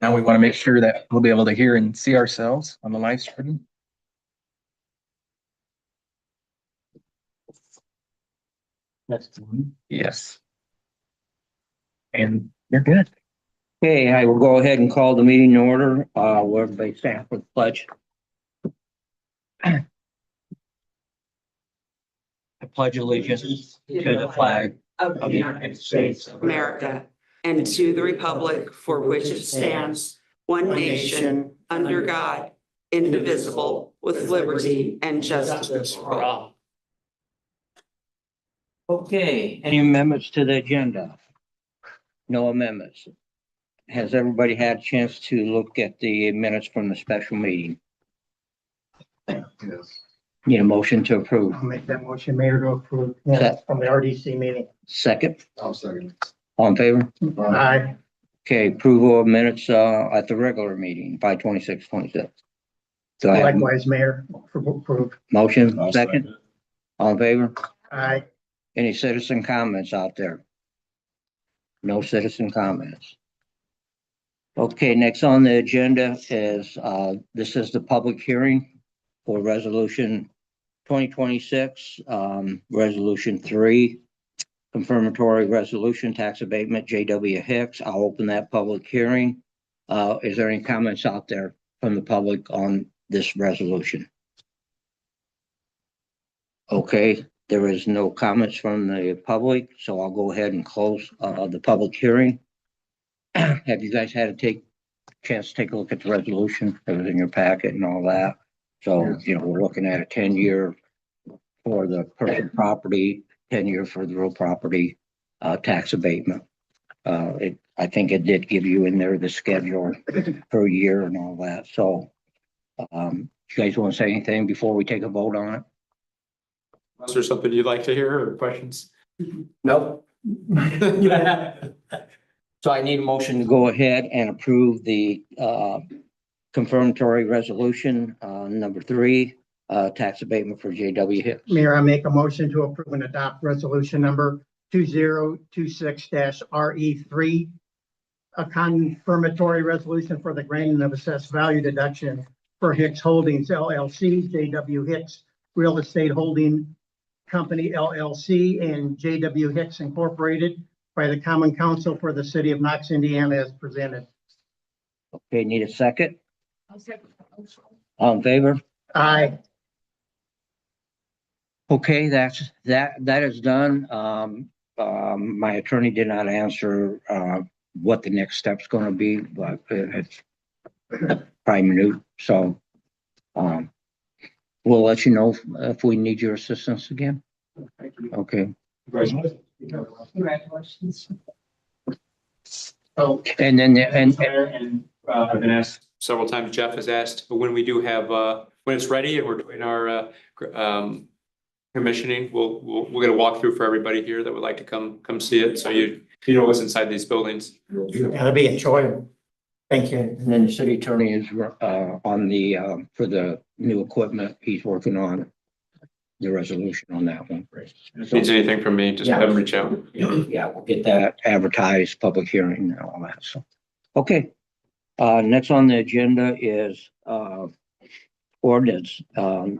Now we want to make sure that we'll be able to hear and see ourselves on the live stream. That's one. Yes. And you're good. Okay, I will go ahead and call the meeting in order. Where everybody stand for the pledge. I pledge allegiance to the flag of the United States of America and to the republic for which it stands, one nation, under God, indivisible, with liberty and justice for all. Okay, any amendments to the agenda? No amendments. Has everybody had a chance to look at the minutes from the special meeting? Yes. Need a motion to approve. I'll make that motion, Mayor, to approve minutes from the RDC meeting. Second, I'll second. all in favor? Aye. Okay, approval of minutes at the regular meeting, 5/26/26. Do I have a Likewise, Mayor, approve. motion? I'll Second, all in favor? Aye. Any citizen comments out there? No citizen comments. Okay, next on the agenda is, this is the public hearing for resolution 2026, resolution 3, confirmatory resolution, tax abatement, J.W. Hicks. I'll open that public hearing. Is there any comments out there from the public on this resolution? Okay, there is no comments from the public, so I'll go ahead and close the public hearing. Have you guys had a chance to take a look at the resolution? It was in your packet and all that. So, you know, we're looking at a 10-year for the personal property, 10-year for the real property, tax abatement. I think it did give you in there the schedule per year and all that. So, you guys want to say anything before we take a vote on it? Is there something you'd like to hear or questions? Nope. So I need a motion to go ahead and approve the confirmatory resolution number 3, tax abatement for J.W. Hicks. Mayor, I make a motion to approve and adopt resolution number 2026-RE3, a confirmatory resolution for the granting of assessed value deduction for Hicks Holdings LLC, J.W. Hicks Real Estate Holding Company LLC, and J.W. Hicks Incorporated by the Common Council for the City of Knox, Indiana, as presented. Okay, need a second? All in favor? Aye. Okay, that is done. My attorney did not answer what the next step's going to be, but it's probably minute. So we'll let you know if we need your assistance again. Okay. Congratulations. So, And then I've been asked several times, Jeff has asked, but when we do have, when it's ready and we're doing our commissioning, we'll get a walkthrough for everybody here that would like to come see it. So you know what's inside these buildings. that'll be enjoyable. Thank you. And then the city attorney is on the for the new equipment. He's working on the resolution on that one. If needs anything from me, just have them reach out. Yeah, we'll get that advertised, public hearing and all that. So, okay. Next on the agenda is ordinance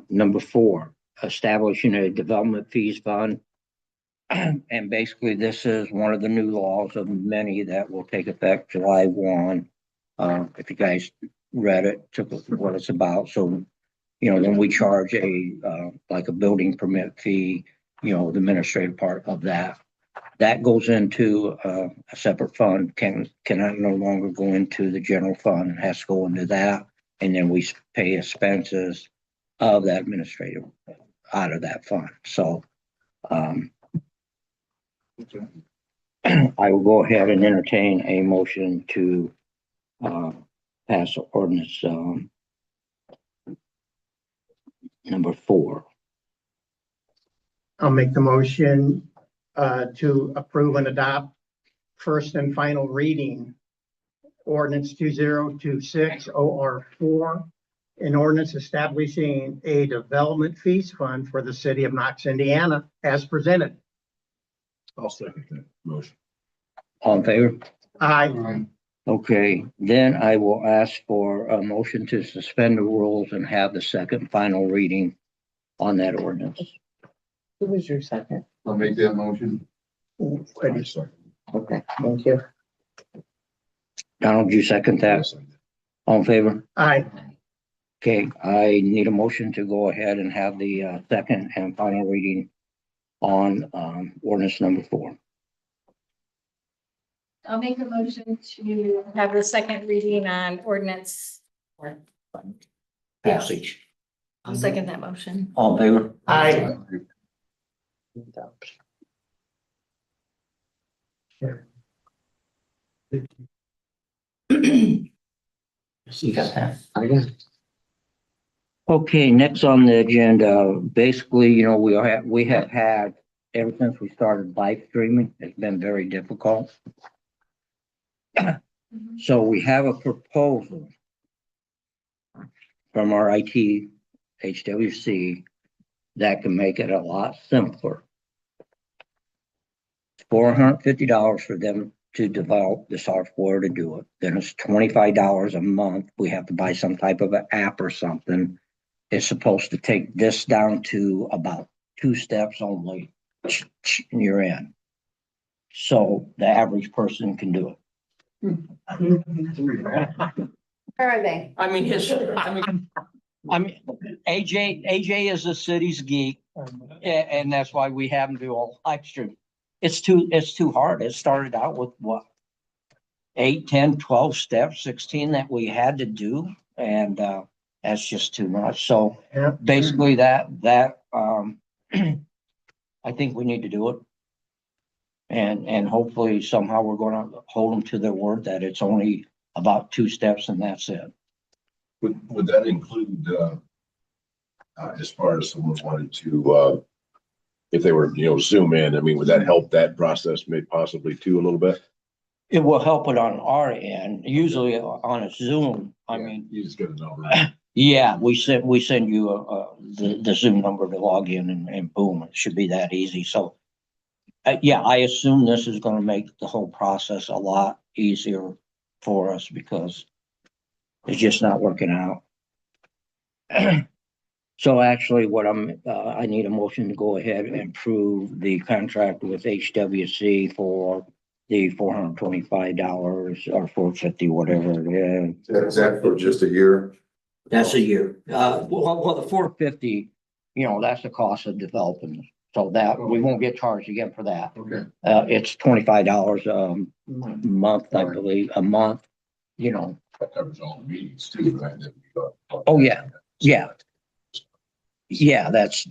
number 4, establishing a development fees fund. And basically, this is one of the new laws of many that will take effect July 1. If you guys read it, took a look at what it's about. So, you know, then we charge like a building permit fee, you know, the administrative part of that. That goes into a separate fund, cannot no longer go into the general fund. It has to go into that. And then we pay expenses of that administrative out of that fund. So, I will go ahead and entertain a motion to pass ordinance number 4. I'll make the motion to approve and adopt first and final reading ordinance 2026 OR4, an ordinance establishing a development fees fund for the city of Knox, Indiana, as presented. I'll second that motion. All in favor? Aye. Okay, then I will ask for a motion to suspend the rules and have the second final reading on that ordinance. Who was your second? I'll make that motion. Ready. Okay. Thank you. Donald, you second that? All in favor? Aye. Okay, I need a motion to go ahead and have the second and final reading on ordinance number 4. I'll make a motion to have the second reading on ordinance. Passage. I'll second that motion. All in favor? Aye. You got that? I got it. Okay, next on the agenda, basically, we have had, ever since we started live streaming, it's been very difficult. So we have a proposal from our IT HWC that can make it a lot simpler. $450 for them to develop the software to do it. Then it's $25 a month. We have to buy some type of an app or something. It's supposed to take this down to about 2 steps only, and you're in. So the average person can do it. Where are they? I mean, AJ is the city's geek, and that's why we have him do a live stream. It's too hard. It started out with what? 8, 10, 12 steps, 16 that we had to do, and that's just too much. So Yeah. basically that I think we need to do it. And hopefully somehow we're gonna hold them to their word that it's only about 2 steps and that's it. Would that include, as far as someone wanted to, if they were, zoom in, I mean, would that help that process maybe possibly too a little bit? It will help it on our end, usually on a Zoom. I mean, You just get a number. yeah, we send you the Zoom number to log in and boom, it should be that easy. So yeah, I assume this is gonna make the whole process a lot easier for us because it's just not working out. So actually what I need a motion to go ahead and approve the contract with HWC for the $425 or $450, whatever it is. Is that for just a year? That's a year. Well, the $450, that's the cost of developing. So that we won't get charged again for that. Okay. It's $25 a month, I believe, a month, That covers all the meetings too, right? Oh, yeah. Yeah. Yeah, that's,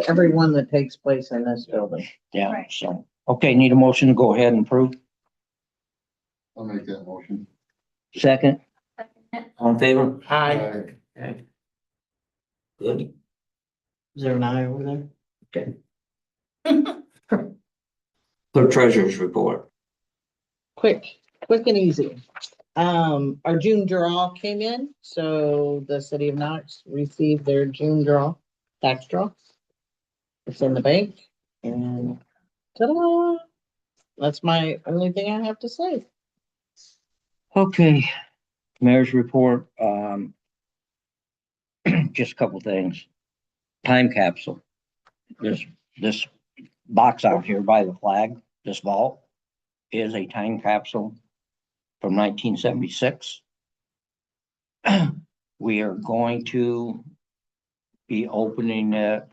Everyone that takes place in this building. yeah, Right. so, okay, need a motion to go ahead and approve. I'll make that motion. Second, all in favor? Aye. Okay. Good. Is there an eye over there? Okay. Clerk treasurer's report. Quick and easy. Our June draw came in, so the city of Knox received their June tax draw. It's in the bank and ta-da! That's my only thing I have to say. Okay, mayor's report, just a couple things. Time capsule. This box out here by the flag, this vault, is a time capsule from 1976. We are going to be opening it,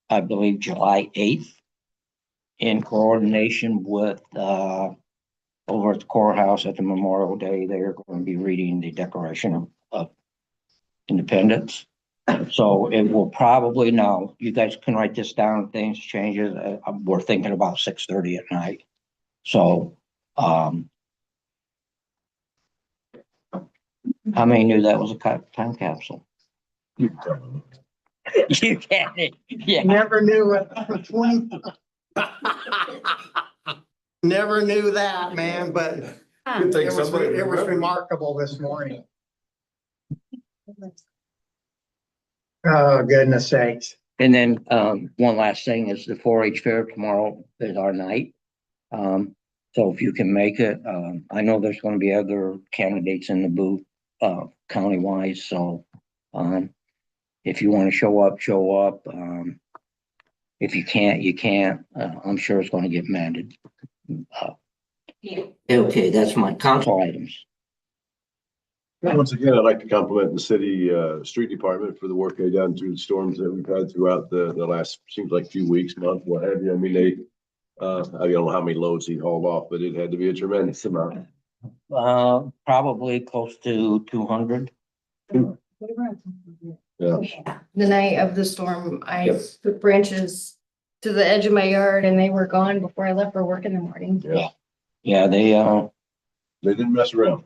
I believe, July 8th in coordination with, over at the courthouse at the Memorial Day. They're going to be reading the Declaration of Independence. So it will probably, now you guys can write this down, things changes. We're thinking about 6:30 at night. So, how many knew that was a time capsule? You can, yeah. Never knew it for 20. Never knew that, man, but it was remarkable this morning. Oh, goodness sakes. And then, one last thing is the 4-H fair tomorrow is our night. So if you can make it, I know there's gonna be other candidates in the booth, countywide, so, if you wanna show up, show up. If you can't, you can't. I'm sure it's gonna get mended. Okay, that's my council items. Once again, I'd like to compliment the city, street department for the work they've done through the storms that we've had throughout the last, seems like few weeks, month, what have you. I mean, they, I don't know how many loads he hauled off, but it had to be a tremendous amount. Probably close to 200. Yeah. The night of the storm, I Yep. put branches to the edge of my yard and they were gone before I left for work in the morning. Yeah, Yeah, they, they didn't mess around.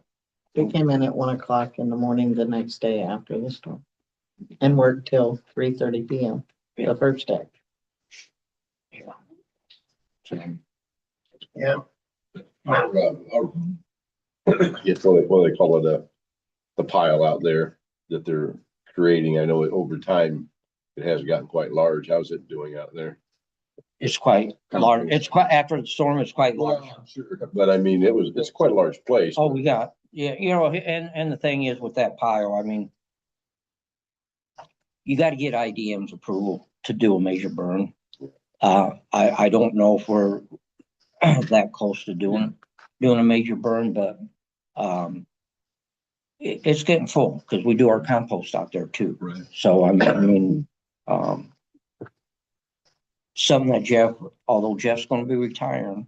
We came in at 1 o'clock in the morning the next day after the storm. And worked till 3:30 p.m. the first day. Yeah. It's what they call it, the pile out there that they're creating. I know over time, it has gotten quite large. How's it doing out there? it's quite large. It's quite, after the storm, it's quite large. Sure. But I mean, it's quite a large place. Oh, we got, yeah, and the thing is with that pile, I mean, you gotta get IDM's approval to do a major burn. I don't know if we're that close to doing a major burn, but, it's getting full, because we do our compost out there too. Right. So I mean, something that Jeff, although Jeff's gonna be retiring,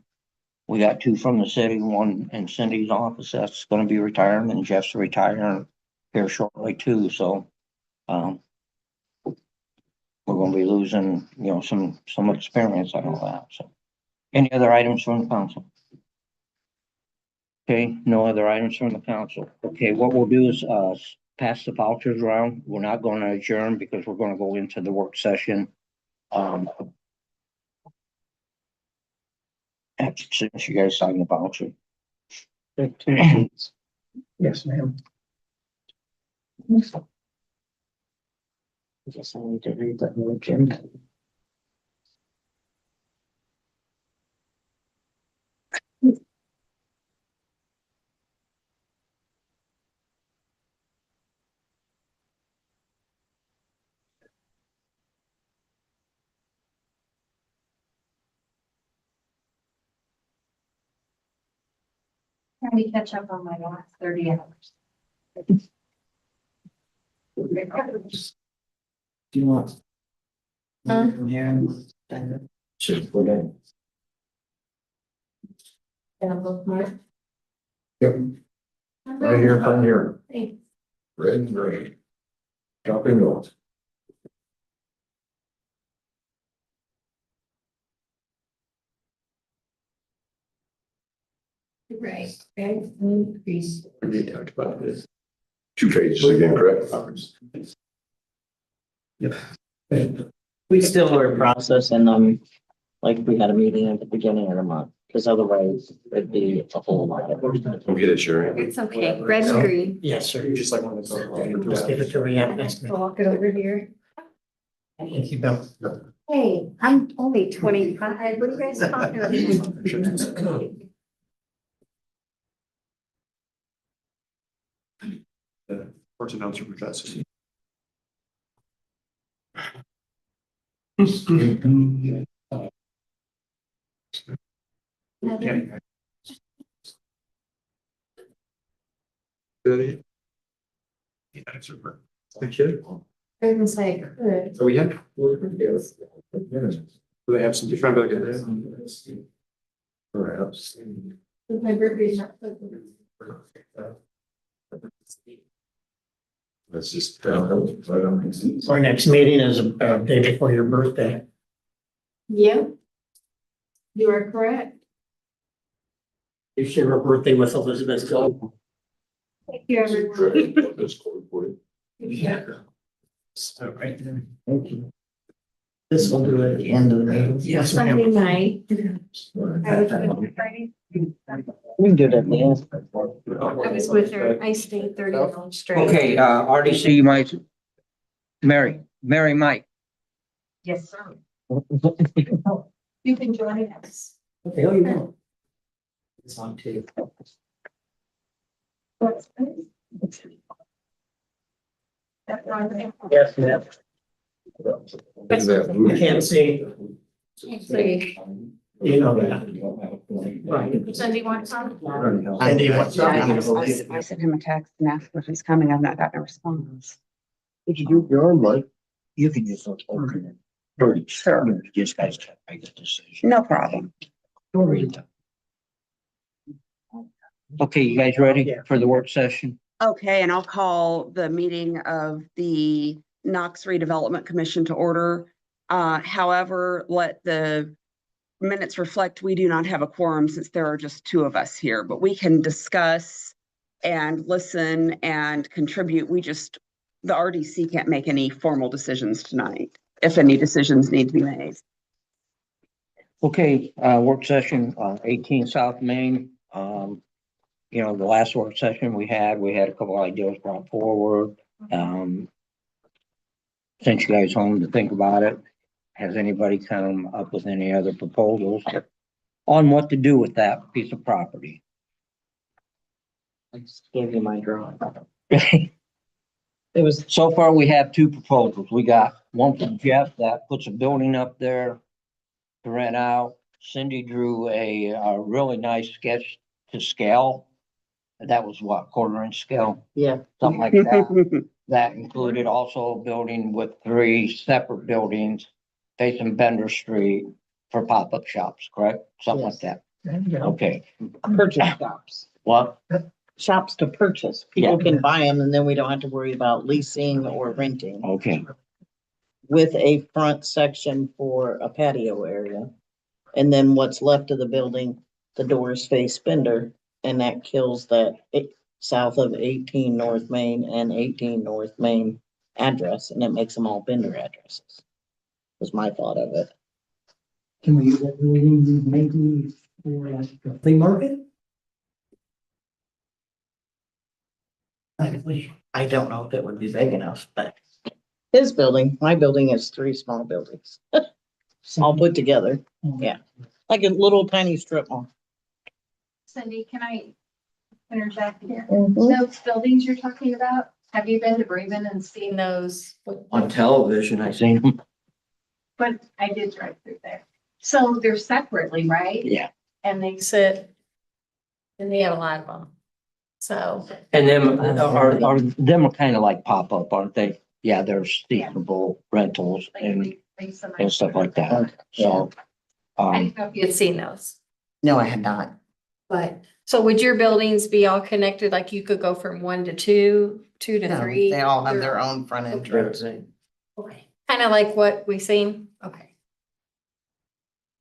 we got 2 from the city, 1 in Cindy's office that's gonna be retiring, and Jeff's retiring here shortly too, so, we're gonna be losing, some experience on all that, so. Any other items from the council? Okay, no other items from the council. Okay, what we'll do is, pass the vouchers around. We're not gonna adjourn because we're gonna go into the work session. Since you guys signed the voucher. 15 sheets. Yes, ma'am. I guess I need to read that new agenda. Let me catch up on my last 30 hours. Do you want? Huh? Yeah. Should put in. Yep. Right here, from here. Thanks. Red and gray. Dropping notes. Right. Increase. We talked about this. 2 pages again, correct? We still were processing them like we had a meeting at the beginning of the month, because otherwise it'd be a whole lot. Don't get it, Sherry. It's okay. Red and green. Yes, sir. You just like one of Just give it to Rhiannon. I'll walk it over here. Thank you, Bill. Hey, I'm only 25. What are you guys talking about? Court announcer with us. Yeah. Yeah, that's super. Thank you. I was like, good. So we have. Do they have some different? Perhaps. My birthday's not. That's just. Our next meeting is a day before your birthday. Yeah. You are correct. You share a birthday with Elizabeth Gold. Thank you, everyone. That's cool for you. Yeah. So right there. Thank you. This will do it at the end of the meeting. Yes, Sunday ma'am. night. I was with Friday. We can do it at the end. I was with her. I stayed 30 minutes straight. Okay, RDC, you might, Mary, Mike. Yes, sir. What You can join us. the hell you want? It's on too. Yes, ma'am. You can't see. See. You know that. Right. Cindy wants some? Cindy, what's up? I sent him a text and asked if he's coming. I've not gotten a response. Did you do your arm, Mike? You can just open it. Sure. You just guys can make a decision. No problem. Okay, you guys ready for the work session? Okay, and I'll call the meeting of the Knox Redevelopment Commission to order. However, let the minutes reflect, we do not have a quorum since there are just two of us here, but we can discuss and listen and contribute. The RDC can't make any formal decisions tonight, if any decisions need to be made. Okay, work session, 18 South Main. You know, the last work session we had a couple ideas brought forward. Sent you guys home to think about it. Has anybody come up with any other proposals on what to do with that piece of property? I just gave you my drawing. It was. So far, we have two proposals. We got one from Jeff that puts a building up there to rent out. Cindy drew a really nice sketch to scale. That was what, 1/4-inch scale, Yeah. something like that. That included also a building with 3 separate buildings facing Bender Street for pop-up shops, correct? Something like that. Okay, Purchase shops. what? Shops to purchase. People can buy them and then we don't have to worry about leasing or renting. Okay, With a front section for a patio area. And then what's left of the building, the doors face Bender, and that kills that south of 18 North Main and 18 North Main address, and it makes them all Bender addresses. Was my thought of it. Can we use that building maybe for like a flea market? I don't know if it would be big enough, but. His building, my building is 3 small buildings, all put together, yeah, like a little tiny strip mall. Cindy, can I interject here? Mhm. Those buildings you're talking about, have you been to Bremen and seen those? on television, I seen them. But I did drive through there. So they're separately, right? Yeah. And they sit, and they have a lot of them. So, And them are kind of like pop-up, aren't they? Yeah, they're seasonable rentals and stuff like that. So, I didn't know if you had seen those. No, I had not. But, so would your buildings be all connected? Like you could go from 1 to 2, 2 to 3? They all have their own front entrance. Okay. Kind of like what we seen? Okay.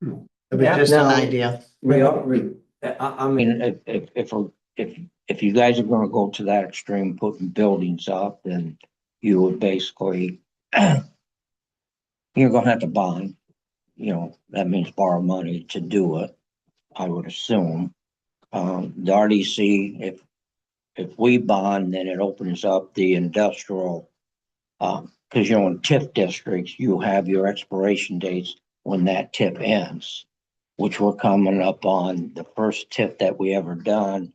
It was just an idea. I mean, if you guys are gonna go to that extreme, putting buildings up, then you would basically, you're gonna have to bond. You know, that means borrow money to do it, I would assume. The RDC, if we bond, then it opens up the industrial, cause you know, in TIF districts, you have your expiration dates when that TIF ends, which we're coming up on the first TIF that we ever done.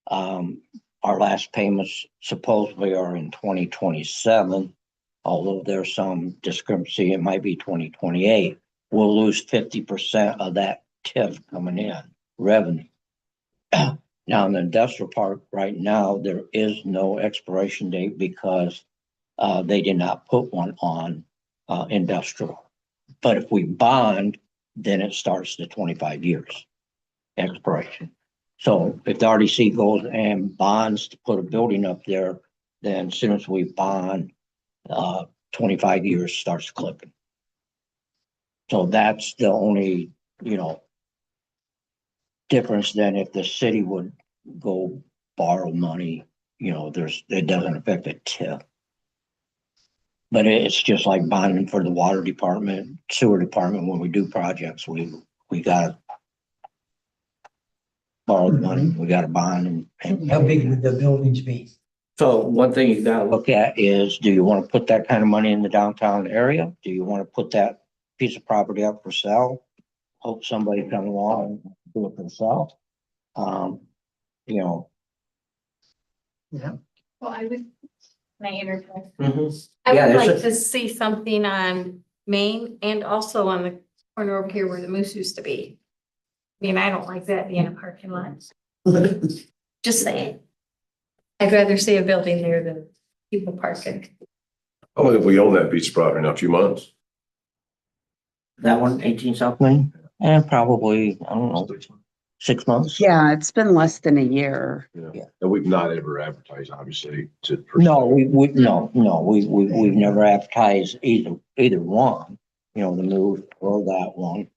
Our last payments supposedly are in 2027, although there's some discrepancy, it might be 2028. We'll lose 50% of that TIF coming in revenue. Now in the industrial park right now, there is no expiration date because they did not put one on industrial. But if we bond, then it starts the 25 years expiration. So if the RDC goes and bonds to put a building up there, then as soon as we bond, 25 years starts clipping. So that's the only, you know, difference than if the city would go borrow money, you know, it doesn't affect the TIF. But it's just like bonding for the water department, sewer department, when we do projects, we gotta borrow the money, we gotta bond and. How big would the buildings be? So one thing you gotta look at is, do you wanna put that kind of money in the downtown area? Do you wanna put that piece of property up for sale. Hope somebody come along and do it themselves. You know. Yeah. Well, I would, can I interject? Mhm. I Yeah, would there's like a- to see something on Main and also on the corner over here where the moose used to be. I mean, I don't like that being a parking lot. Just saying. I'd rather see a building there than people parking. How long have we owned that piece of property now? A few months? That one, 18 South Main, and probably, I don't know, 6 months. Yeah, it's been less than a year. Yeah. And we've not ever advertised, obviously, to. No, we've never advertised either one, you know, the move or that one.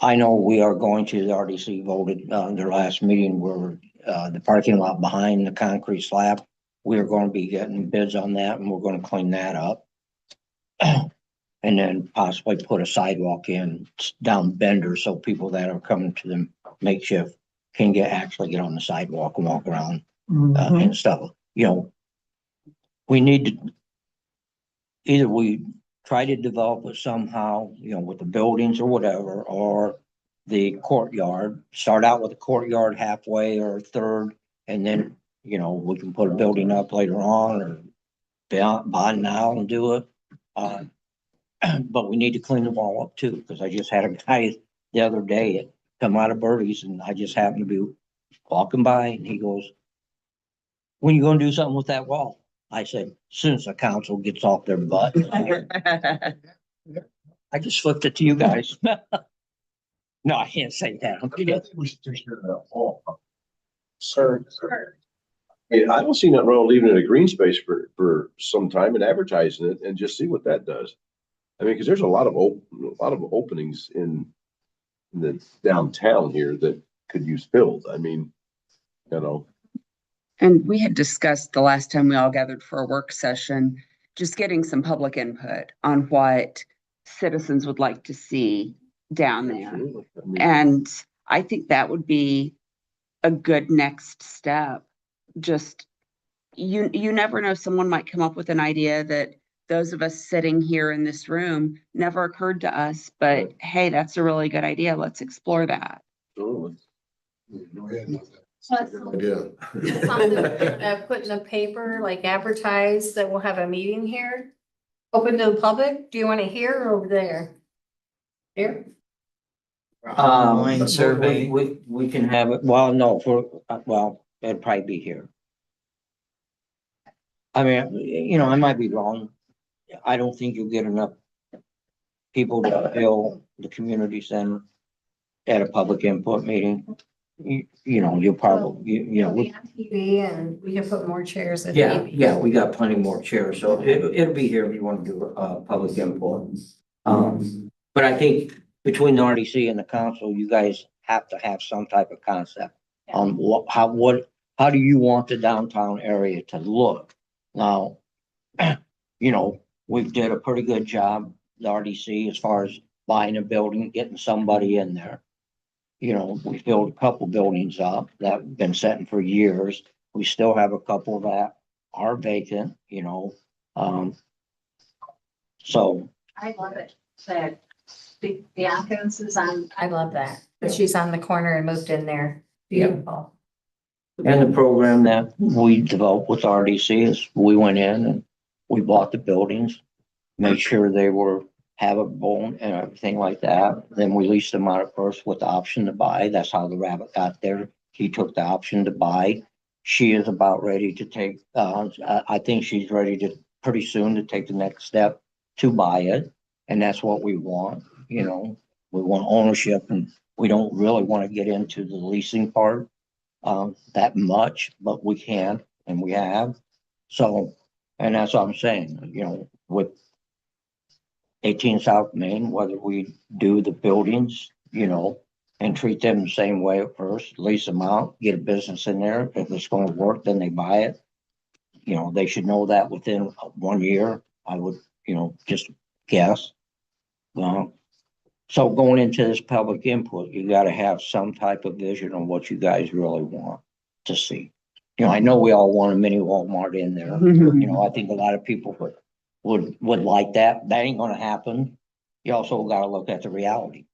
I know we are going to, the RDC voted, their last meeting where, the parking lot behind the concrete slab. We are going to be getting bids on that and we're going to clean that up. And then possibly put a sidewalk in down Bender so people that are coming to the makeshift can actually get on the sidewalk and walk around and stuff. You know, we need to either we try to develop it somehow, you know, with the buildings or whatever, or the courtyard, start out with the courtyard halfway or a third, and then, you know, we can put a building up later on or buy now and do it. But we need to clean the wall up too, because I just had a guy the other day come out of Birdie's and I just happened to be walking by and he goes, when you gonna do something with that wall? I said, soon as the council gets off their butt. I just flipped it to you guys. No, I can't say that. I'm kidding. We should take care of that wall. Sir. I don't see nothing wrong with leaving it a green space for some time and advertising it and just see what that does. I mean, because there's a lot of openings in the downtown here that could use filled. I mean, you know. And we had discussed the last time we all gathered for a work session, just getting some public input on what citizens would like to see down there. Absolutely. I mean, And I think that would be a good next step. Just, you never know, someone might come up with an idea that those of us sitting here in this room never occurred to us, but hey, that's a really good idea. Let's explore that. absolutely. Something put in the paper, like advertise that we'll have a meeting here, open to the public. Do you want to hear or over there? Here? Online survey. We can have it, well, no, it'd probably be here. I mean, you know, I might be wrong. I don't think you'll get enough people to fill the community center at a public input meeting. You know, you'll probably, you know. We'll be on TV and we can put more chairs if Yeah, need be. yeah, we got plenty more chairs, so it'll be here if you want to do public input. But I think between the RDC and the council, you guys have to have some type of concept on how do you want the downtown area to look? Now, you know, we did a pretty good job, the RDC, as far as buying a building, getting somebody in there. You know, we filled a couple buildings up that have been sitting for years. We still have a couple that are vacant, you know. So. I love it. That the offense is on, I love that. But she's on the corner and moved in there. Beautiful. And the program that we developed with RDC is we went in and we bought the buildings, made sure they were habitable and everything like that. Then we leased them out at first with the option to buy. That's how the rabbit got there. He took the option to buy. She is about ready to take, I think she's ready to pretty soon to take the next step to buy it. And that's what we want, you know, we want ownership and we don't really want to get into the leasing part that much, but we can and we have. So, and that's what I'm saying, you know, with 18 South Main, whether we do the buildings, you know, and treat them the same way at first, lease them out, get a business in there. If it's going to work, then they buy it. You know, they should know that within 1 year. I would, you know, just guess. So going into this public input, you got to have some type of vision on what you guys really want to see. You know, I know we all want a mini Walmart in there. You know, I think a lot of people would like that. That ain't going to happen. you also gotta look at the reality,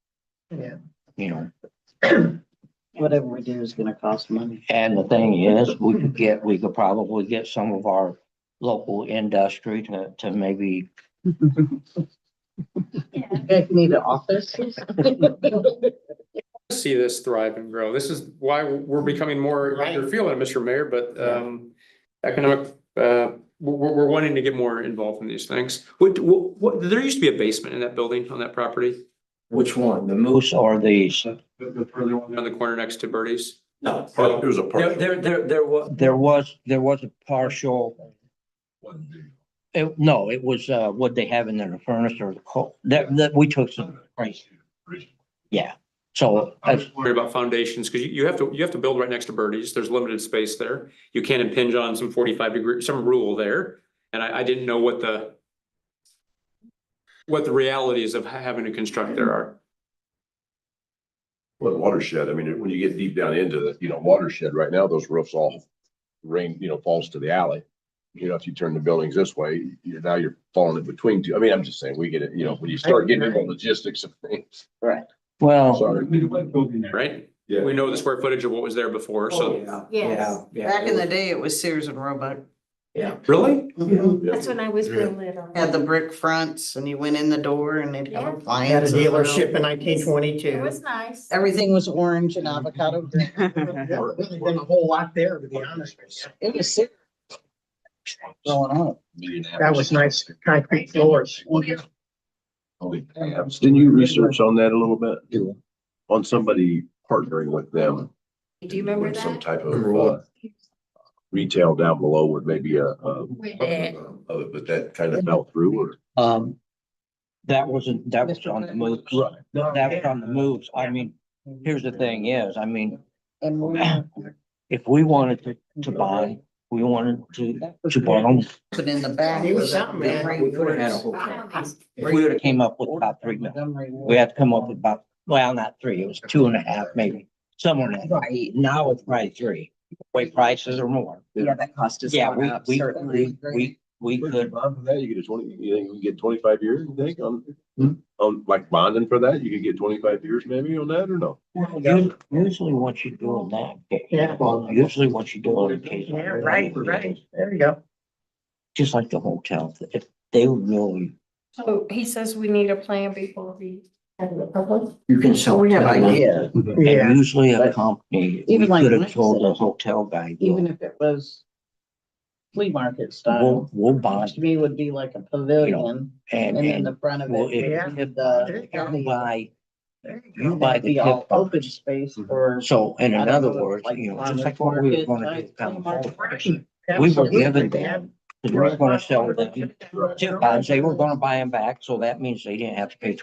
Yeah. you know? Whatever we do is gonna cost money. And the thing is, we could probably get some of our local industry to maybe, Yeah. You guys need an office? See this thrive and grow. This is why we're becoming more, you're feeling it, Mr. Mayor, but, economic, we're wanting to get more involved in these things. There used to be a basement in that building on that property, which one, the Moose or these? the further one on the corner next to Birdie's. No. It was a part. There was a partial, no, it was, what they have in there, the furnace or the coal, that we took some price. Yeah, so I was worried about foundations, because you have to build right next to Birdie's. There's limited space there. You can't impinge on some 45-degree, some rule there. And I didn't know what the realities of having to construct there are. Well, watershed, I mean, when you get deep down into the, watershed right now, those roofs all rain, falls to the alley. If you turn the buildings this way, now you're falling in between two. I mean, I'm just saying, we get it, when you start getting into the logistics of things. Right. well, Sorry. Right? Yeah. We know the square footage of what was there before, so. Yes, Back in the day, it was Sears and Roebuck. Really? that's when I was real little. Had the brick fronts and you went in the door and they'd have Yeah. Had a appliances. dealership in nineteen It twenty-two. was nice. Everything was orange and avocado green. Really been a whole lot there, to be honest with you. It was sick. Going on. That was nice concrete floors. Didn't you research on that a little bit? On somebody partnering with them? Do you remember Some that? type of, retail down below with maybe We did. but that kind of fell through that was on the moves. That was on the moves. I mean, here's the thing is, I mean, And we- if we wanted to buy, we wanted to buy them. But in the back. It was was something, the man. great We could have had a woods. whole thing. If we would have came up with about 3 million, we had to come up with about, well, not 3, it was 2.5, maybe, somewhere in that. Right, now it's probably 3. Way prices are more. Yeah, that cost us. Yeah, we could, Above that, you get you think you can get 25 years, you think, on like bonding for that, you could get 25 years maybe on that or no? usually what you do in that. Yeah. Usually what you do in case. Yeah, right. There you go. Just like the hotel, if they really. So he says we need a plan before we. You can sell. We have ideas. Yeah. And usually a company, we Even like could have Knox told the said, hotel guy, Even if it was flea market style, we'll buy to me would be like a pavilion and, and in the front of well, it. if- we did the- you buy, There you you go. buy the Be all tip open box. space for. So in I don't other know, words, like just like what we were gonna do down the hall. We were Absolutely, given man. them, because we were gonna sell them tip box, they were gonna buy them back, so that means they didn't have to pay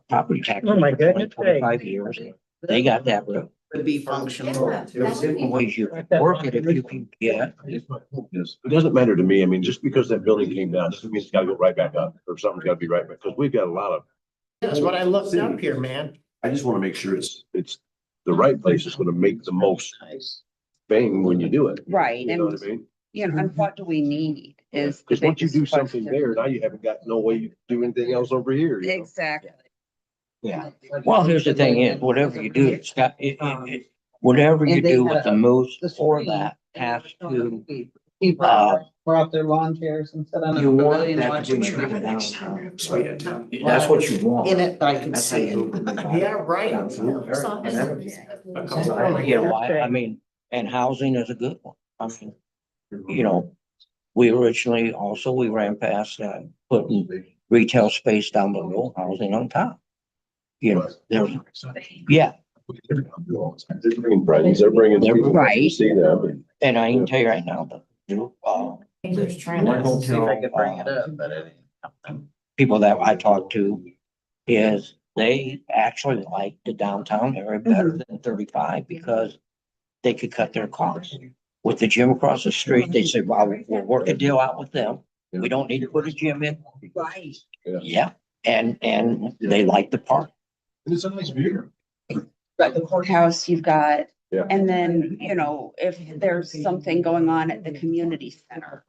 property tax. Oh, my goodness. 25 years, they got that room. Would be functional. Yeah. There's different ways you can work it if you can get. It doesn't matter to me. I mean, just because that building came down, doesn't mean it's gotta go right back up or something's gotta be right back, because we've got a lot of. That's what I looked up here, man. I just wanna make sure it's the right place is gonna make the most bang when you do it. Right, You know and what I mean? and what do we need is. the Because once you do biggest something question. there, now you haven't got no way to do anything else over here. you know? Exactly. Yeah. Well, here's the thing is, whatever you do, it's got, whatever you And they do had with the moves for that has to, People brought their lawn chairs and sat on. you the want pavilion that to watching be the driven movies. down. That's what you want. In it, I can That's how see you it. move it. Yeah, right. You know, I mean, and housing is a good one. I mean, you know, we originally also, we ran past, putting retail space down below, housing on top. You know, there's, yeah, They're bringing friends, they're bringing people to Right. see them. and I can tell you right now, the, one See if I hotel, could bring it up, but it ain't. people that I talked to is they actually like the downtown area better than 35 because they could cut their costs. With the gym across the street, they say, well, we'll work a deal out with them. We don't need to put a gym in. Right. Yeah, and they like the park. And it's a nice view. Got the courthouse, you've got, Yeah. and then, if there's something going on at the community center.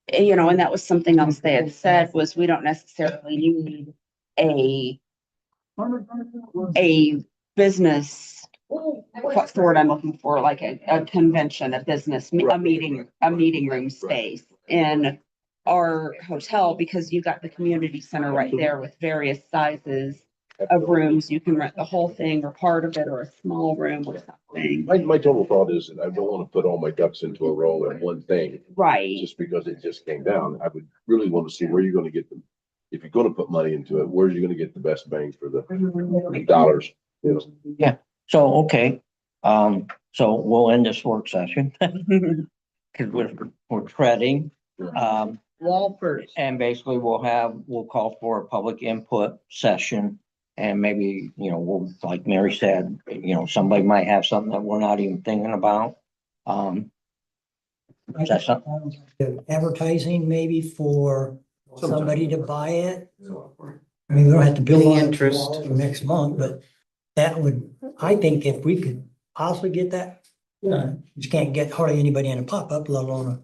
And that was something else they had said was we don't necessarily need a business, what's the word I'm looking for, like a convention, a business, a meeting room space in our hotel, because you got the community center right there with various sizes of rooms. You can rent the whole thing or part of it or a small room or something. My total thought is that I don't want to put all my ducks into a row in one thing, Right. just because it just came down. I would really want to see where you're gonna get them. If you're gonna put money into it, where's you gonna get the best bang for the dollars? You know? So, okay, so we'll end this work session, because we're treading. Wall first. And basically we'll call for a public input session. And maybe, we'll, like Mary said, somebody might have something that we're not even thinking about. Is that something? Advertising maybe for somebody to buy it. I mean, we don't have to build Any on it interest. till next month, but that would, I think if we could possibly get that done, you can't get hardly anybody in a pop-up, let alone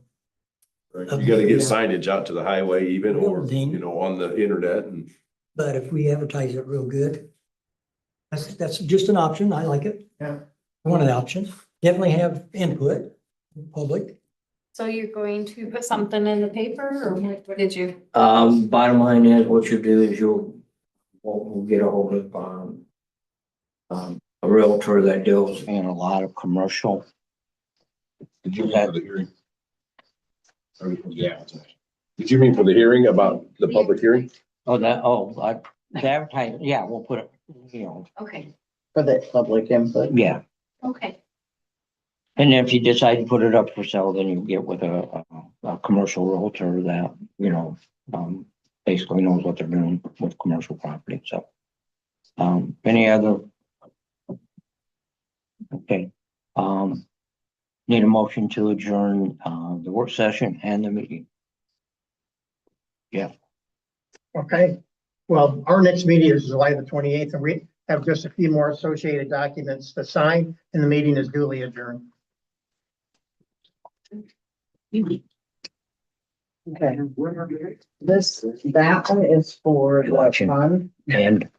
You gotta get signage out to the highway even, or, Building. on the internet and. but if we advertise it real good, that's just an option. I like it. Yeah. One of the options. Definitely have input, public. So you're going to put something in the paper or what did you? Bottom line is, what you do is we'll get a hold of, a realtor that deals in a lot of commercial. Did you mean for the hearing? Yeah. Did you mean for the hearing about the public hearing? The advertising, yeah, we'll put it, Okay, For the public input. yeah. okay. And then if you decide to put it up for sale, then you get with a commercial realtor that, basically knows what they're doing with commercial property, so. Any other? Okay, need a motion to adjourn, the work session and the meeting. Okay, well, our next meeting is July the 28th, and we have just a few more associated documents to sign, and the meeting is duly adjourned. Okay. That one is for the Election. fund. And